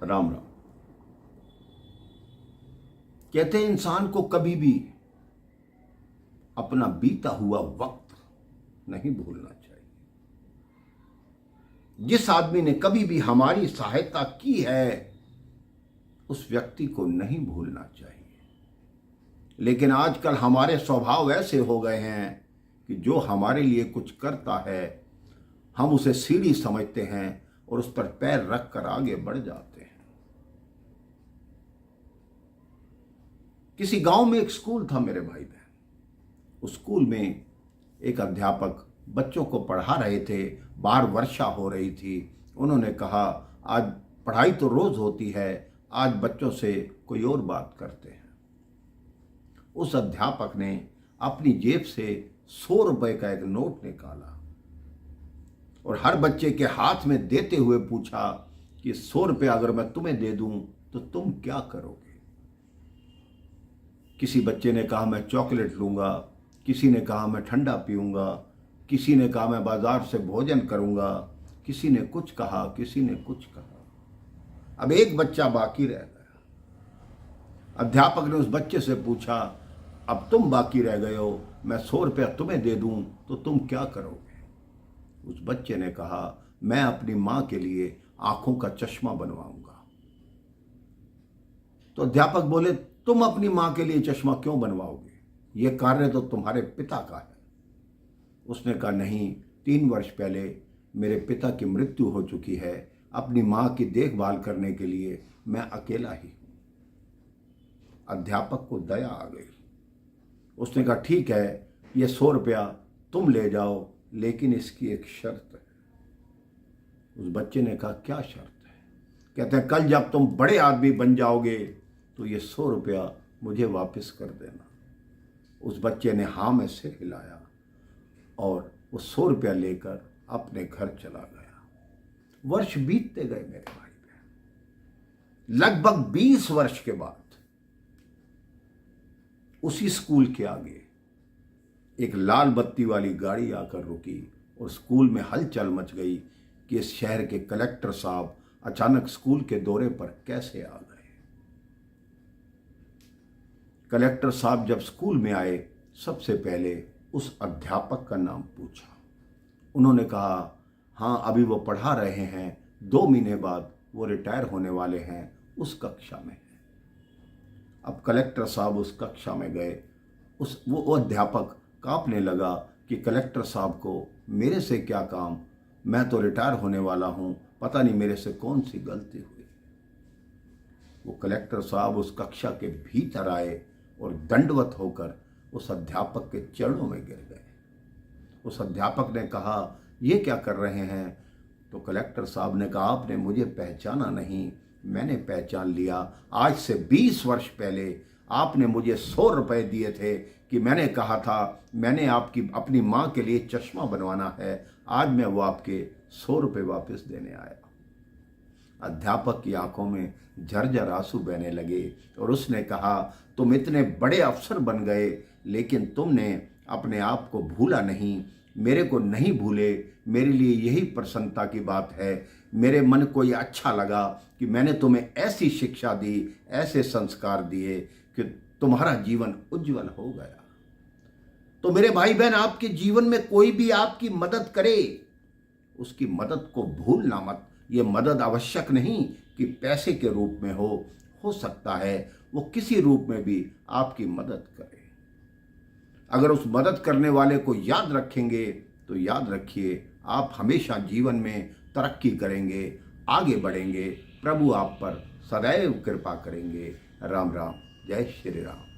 राम राम। कहते हैं इंसान को कभी भी अपना बीता हुआ वक्त नहीं भूलना चाहिए। जिस आदमी ने कभी भी हमारी सहायता की है उस व्यक्ति को नहीं भूलना चाहिए। लेकिन आजकल हमारे स्वभाव ऐसे हो गए हैं कि जो हमारे लिए कुछ करता है हम उसे सीढ़ी समझते हैं और उस पर पैर रख कर आगे बढ़ जाते हैं। किसी गांव में एक स्कूल था मेरे भाई बहन। उस स्कूल में एक अध्यापक बच्चों को पढ़ा रहे थे। बाहर वर्षा हो रही थी। उन्होंने कहा आज पढ़ाई तो रोज होती है, आज बच्चों से कोई और बात करते हैं। उस अध्यापक ने अपनी जेब से 100 रुपए का एक नोट निकाला और हर बच्चे के हाथ में देते हुए पूछा कि 100 रुपये अगर मैं तुम्हें दे दूं तो तुम क्या करोगे। किसी बच्चे ने कहा मैं चॉकलेट लूंगा, किसी ने कहा मैं ठंडा पीऊंगा, किसी ने कहा मैं बाजार से भोजन करूंगा, किसी ने कुछ कहा, किसी ने कुछ कहा। अब एक बच्चा बाकी रह गया। अध्यापक ने उस बच्चे से पूछा अब तुम बाकी रह गए हो, मैं 100 रुपया तुम्हें दे दूं तो तुम क्या करोगे। उस बच्चे ने कहा मैं अपनी मां के लिए आंखों का चश्मा बनवाऊंगा। तो अध्यापक बोले तुम अपनी मां के लिए चश्मा क्यों बनवाओगे, यह कार्य तो तुम्हारे पिता का है। उसने कहा नहीं, 3 वर्ष पहले मेरे पिता की मृत्यु हो चुकी है, अपनी मां की देखभाल करने के लिए मैं अकेला ही हूं। अध्यापक को दया आ गई। उसने कहा ठीक है, ये 100 रुपया तुम ले जाओ, लेकिन इसकी एक शर्त है। उस बच्चे ने कहा क्या शर्त है। कहते हैं कल जब तुम बड़े आदमी बन जाओगे तो ये 100 रुपया मुझे वापस कर देना। उस बच्चे ने हाँ में सिर हिलाया और वो 100 रुपया लेकर अपने घर चला गया। वर्ष बीतते गए मेरे भाई बहन। लगभग 20 वर्ष के बाद उसी स्कूल के आगे एक लाल बत्ती वाली गाड़ी आकर रुकी और स्कूल में हलचल मच गई कि इस शहर के कलेक्टर साहब अचानक स्कूल के दौरे पर कैसे आ गए। कलेक्टर साहब जब स्कूल में आए सबसे पहले उस अध्यापक का नाम पूछा। उन्होंने कहा हाँ अभी वो पढ़ा रहे हैं, 2 महीने बाद वो रिटायर होने वाले हैं, उस कक्षा में है। अब कलेक्टर साहब उस कक्षा में गए। वो अध्यापक कांपने लगा कि कलेक्टर साहब को मेरे से क्या काम, मैं तो रिटायर होने वाला हूं, पता नहीं मेरे से कौन सी गलती हुई। वो कलेक्टर साहब उस कक्षा के भीतर आए और दंडवत होकर उस अध्यापक के चरणों में गिर गए। उस अध्यापक ने कहा ये क्या कर रहे हैं। तो कलेक्टर साहब ने कहा आपने मुझे पहचाना नहीं, मैंने पहचान लिया। आज से 20 वर्ष पहले आपने मुझे 100 रुपए दिए थे कि मैंने कहा था मैंने अपनी मां के लिए चश्मा बनवाना है, आज मैं वो आपके 100 रुपए वापस देने आया। अध्यापक की आंखों में झरझर आंसू बहने लगे और उसने कहा तुम इतने बड़े अफसर बन गए लेकिन तुमने अपने आप को भूला नहीं, मेरे को नहीं भूले। मेरे लिए यही प्रसन्नता की बात है। मेरे मन को ये अच्छा लगा कि मैंने तुम्हें ऐसी शिक्षा दी, ऐसे संस्कार दिए कि तुम्हारा जीवन उज्जवल हो गया। तो मेरे भाई बहन आपके जीवन में कोई भी आपकी मदद करे उसकी मदद को भूलना मत। ये मदद आवश्यक नहीं कि पैसे के रूप में हो सकता है वो किसी रूप में भी आपकी मदद करे। अगर उस मदद करने वाले को याद रखेंगे तो याद रखिए आप हमेशा जीवन में तरक्की करेंगे, आगे बढ़ेंगे। प्रभु आप पर सदैव कृपा करेंगे। राम राम, जय श्री राम।